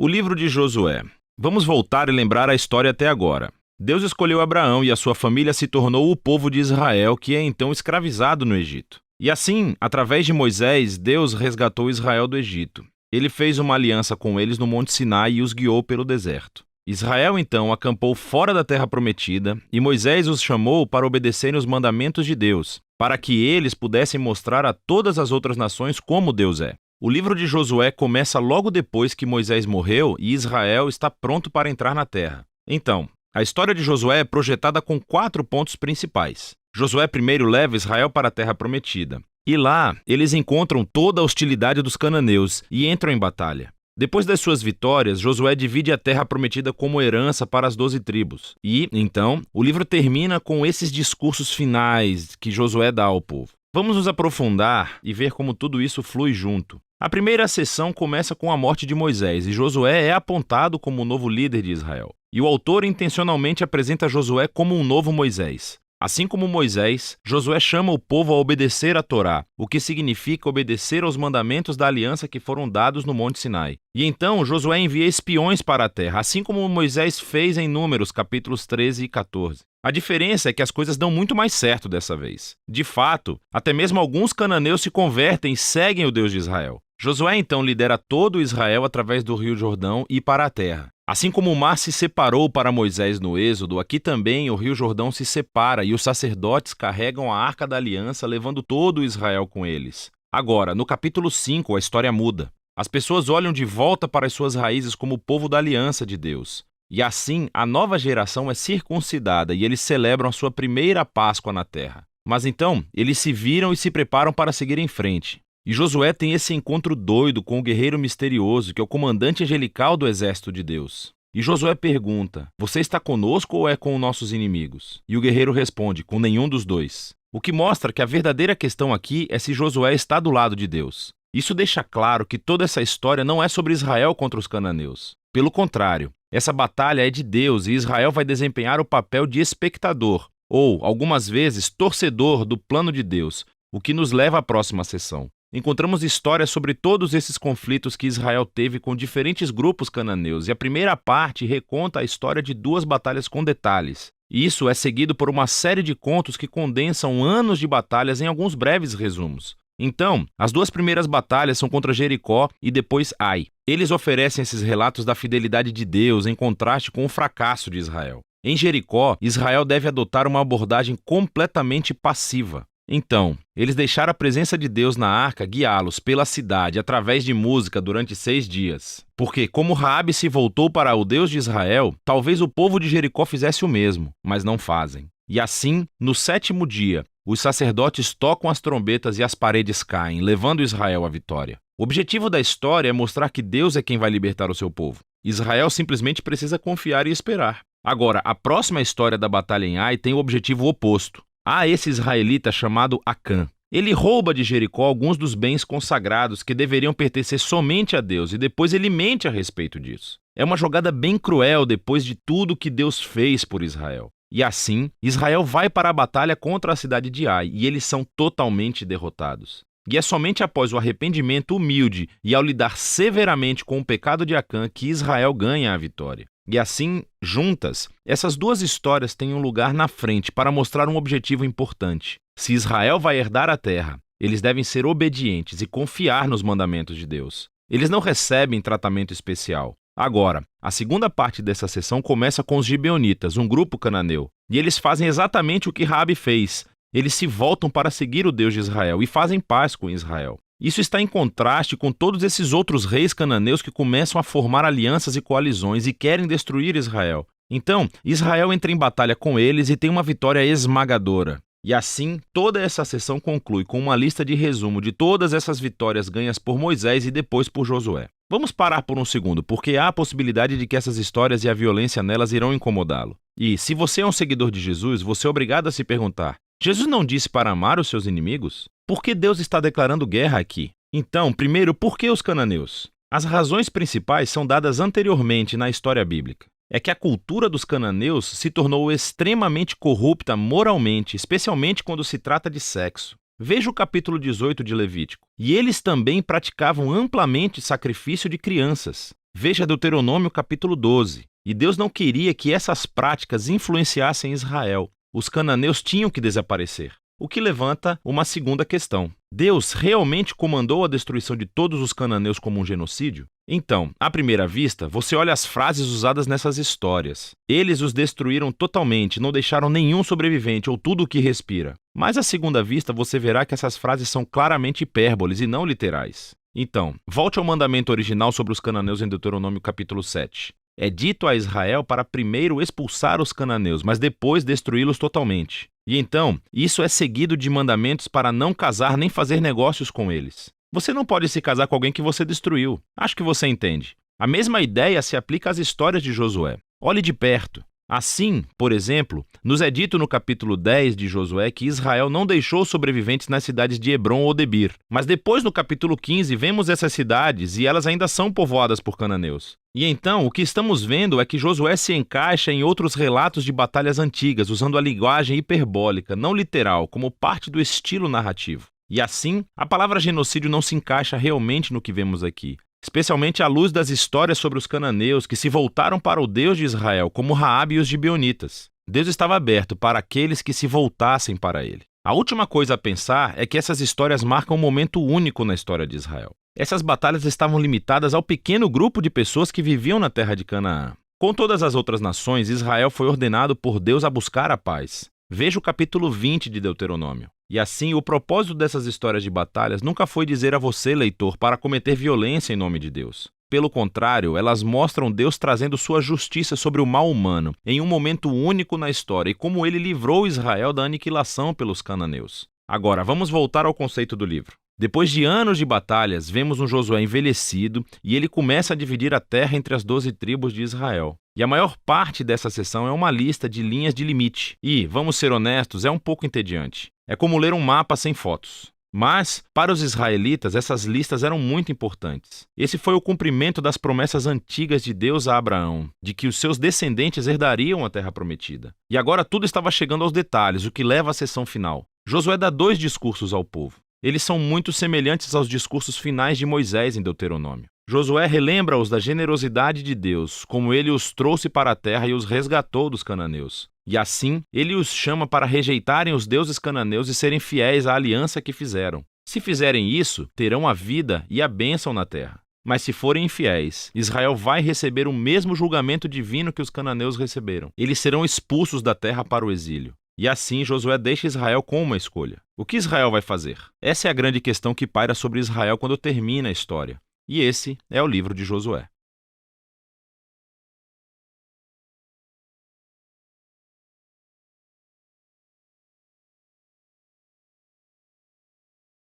O livro de Josué. Vamos voltar e lembrar a história até agora. Deus escolheu Abraão e a sua família se tornou o povo de Israel, que é então escravizado no Egito. E assim, através de Moisés, Deus resgatou Israel do Egito. Ele fez uma aliança com eles no Monte Sinai e os guiou pelo deserto. Israel então acampou fora da terra prometida e Moisés os chamou para obedecerem os mandamentos de Deus, para que eles pudessem mostrar a todas as outras nações como Deus é. O livro de Josué começa logo depois que Moisés morreu e Israel está pronto para entrar na terra. Então, a história de Josué é projetada com 4 pontos principais. Josué primeiro leva Israel para a terra prometida. E lá, eles encontram toda a hostilidade dos cananeus e entram em batalha. Depois das suas vitórias, Josué divide a terra prometida como herança para as 12 tribos. E, então, o livro termina com esses discursos finais que Josué dá ao povo. Vamos nos aprofundar e ver como tudo isso flui junto. A primeira sessão começa com a morte de Moisés e Josué é apontado como o novo líder de Israel. E o autor intencionalmente apresenta Josué como um novo Moisés. Assim como Moisés, Josué chama o povo a obedecer a Torá, o que significa obedecer aos mandamentos da aliança que foram dados no Monte Sinai. E então Josué envia espiões para a terra, assim como Moisés fez em Números, capítulos 13 e 14. A diferença é que as coisas dão muito mais certo dessa vez. De fato, até mesmo alguns cananeus se convertem e seguem o Deus de Israel. Josué então lidera todo Israel através do Rio Jordão e para a terra. Assim como o mar se separou para Moisés no Êxodo, aqui também o Rio Jordão se separa e os sacerdotes carregam a Arca da Aliança, levando todo Israel com eles. Agora, no capítulo 5, a história muda. As pessoas olham de volta para as suas raízes como o povo da aliança de Deus. E assim, a nova geração é circuncidada e eles celebram a sua primeira Páscoa na terra. Mas então, eles se viram e se preparam para seguir em frente. E Josué tem esse encontro doido com o guerreiro misterioso, que é o comandante angelical do exército de Deus. E Josué pergunta: você está conosco ou é com nossos inimigos? E o guerreiro responde: com nenhum dos dois. O que mostra que a verdadeira questão aqui é se Josué está do lado de Deus. Isso deixa claro que toda essa história não é sobre Israel contra os cananeus. Pelo contrário, essa batalha é de Deus e Israel vai desempenhar o papel de espectador, ou, algumas vezes, torcedor do plano de Deus, o que nos leva à próxima sessão. Encontramos histórias sobre todos esses conflitos que Israel teve com diferentes grupos cananeus, e a primeira parte reconta a história de 2 batalhas com detalhes. E isso é seguido por uma série de contos que condensam anos de batalhas em alguns breves resumos. Então, as 2 primeiras batalhas são contra Jericó e depois Ai. Eles oferecem esses relatos da fidelidade de Deus em contraste com o fracasso de Israel. Em Jericó, Israel deve adotar uma abordagem completamente passiva. Então, eles deixaram a presença de Deus na arca guiá-los pela cidade através de música durante 6 dias. Porque, como Raabe se voltou para o Deus de Israel, talvez o povo de Jericó fizesse o mesmo, mas não fazem. E assim, no 7º dia, os sacerdotes tocam as trombetas e as paredes caem, levando Israel à vitória. O objetivo da história é mostrar que Deus é quem vai libertar o seu povo. Israel simplesmente precisa confiar e esperar. Agora, a próxima história da batalha em Ai tem o objetivo oposto. Há esse israelita chamado Acã. Ele rouba de Jericó alguns dos bens consagrados que deveriam pertencer somente a Deus e depois ele mente a respeito disso. É uma jogada bem cruel depois de tudo que Deus fez por Israel. E assim, Israel vai para a batalha contra a cidade de Ai e eles são totalmente derrotados. E é somente após o arrependimento humilde e ao lidar severamente com o pecado de Acã que Israel ganha a vitória. E assim, juntas, essas 2 histórias têm um lugar na frente para mostrar um objetivo importante. Se Israel vai herdar a terra, eles devem ser obedientes e confiar nos mandamentos de Deus. Eles não recebem tratamento especial. Agora, a segunda parte dessa sessão começa com os gibeonitas, um grupo cananeu. E eles fazem exatamente o que Raabe fez. Eles se voltam para seguir o Deus de Israel e fazem paz com Israel. Isso está em contraste com todos esses outros reis cananeus que começam a formar alianças e coalizões e querem destruir Israel. Então, Israel entra em batalha com eles e tem uma vitória esmagadora. E assim, toda essa sessão conclui com uma lista de resumo de todas essas vitórias ganhas por Moisés e depois por Josué. Vamos parar por um segundo, porque há a possibilidade de que essas histórias e a violência nelas irão incomodá-lo. E, se você é um seguidor de Jesus, você é obrigado a se perguntar: Jesus não disse para amar os seus inimigos? Por que Deus está declarando guerra aqui? Então, primeiro, por que os cananeus? As razões principais são dadas anteriormente na história bíblica. É que a cultura dos cananeus se tornou extremamente corrupta moralmente, especialmente quando se trata de sexo. Veja o capítulo 18 de Levítico. E eles também praticavam amplamente sacrifício de crianças. Veja Deuteronômio capítulo 12. E Deus não queria que essas práticas influenciassem Israel. Os cananeus tinham que desaparecer. O que levanta uma segunda questão. Deus realmente comandou a destruição de todos os cananeus como um genocídio? Então, à primeira vista, você olha as frases usadas nessas histórias. Eles os destruíram totalmente, não deixaram nenhum sobrevivente ou tudo o que respira. Mas à segunda vista, você verá que essas frases são claramente hipérboles e não literais. Então, volte ao mandamento original sobre os cananeus em Deuteronômio capítulo 7. É dito a Israel para primeiro expulsar os cananeus, mas depois destruí-los totalmente. E então, isso é seguido de mandamentos para não casar nem fazer negócios com eles. Você não pode se casar com alguém que você destruiu. Acho que você entende. A mesma ideia se aplica às histórias de Josué. Olhe de perto. Assim, por exemplo, nos é dito no capítulo 10 de Josué que Israel não deixou sobreviventes nas cidades de Hebrom ou Debir. Mas depois, no capítulo 15, vemos essas cidades e elas ainda são povoadas por cananeus. E então, o que estamos vendo é que Josué se encaixa em outros relatos de batalhas antigas, usando a linguagem hiperbólica, não literal, como parte do estilo narrativo. E assim, a palavra genocídio não se encaixa realmente no que vemos aqui. Especialmente à luz das histórias sobre os cananeus que se voltaram para o Deus de Israel, como Raabe e os gibeonitas. Deus estava aberto para aqueles que se voltassem para ele. A última coisa a pensar é que essas histórias marcam um momento único na história de Israel. Essas batalhas estavam limitadas ao pequeno grupo de pessoas que viviam na terra de Canaã. Com todas as outras nações, Israel foi ordenado por Deus a buscar a paz. Veja o capítulo 20 de Deuteronômio. E assim, o propósito dessas histórias de batalhas nunca foi dizer a você, leitor, para cometer violência em nome de Deus. Pelo contrário, elas mostram Deus trazendo sua justiça sobre o mal humano, em um momento único na história, e como ele livrou Israel da aniquilação pelos cananeus. Agora, vamos voltar ao conceito do livro. Depois de anos de batalhas, vemos um Josué envelhecido e ele começa a dividir a terra entre as 12 tribos de Israel. E a maior parte dessa seção é uma lista de linhas de limite. E, vamos ser honestos, é um pouco entediante. É como ler um mapa sem fotos. Mas, para os israelitas, essas listas eram muito importantes. Esse foi o cumprimento das promessas antigas de Deus a Abraão, de que os seus descendentes herdariam a terra prometida. E agora tudo estava chegando aos detalhes, o que leva à seção final. Josué dá 2 discursos ao povo. Eles são muito semelhantes aos discursos finais de Moisés em Deuteronômio. Josué relembra-os da generosidade de Deus, como ele os trouxe para a terra e os resgatou dos cananeus. E assim, ele os chama para rejeitarem os deuses cananeus e serem fiéis à aliança que fizeram. Se fizerem isso, terão a vida e a bênção na terra. Mas se forem infiéis, Israel vai receber o mesmo julgamento divino que os cananeus receberam. Eles serão expulsos da terra para o exílio. E assim Josué deixa Israel com uma escolha. O que Israel vai fazer? Essa é a grande questão que paira sobre Israel quando termina a história. E esse é o livro de Josué.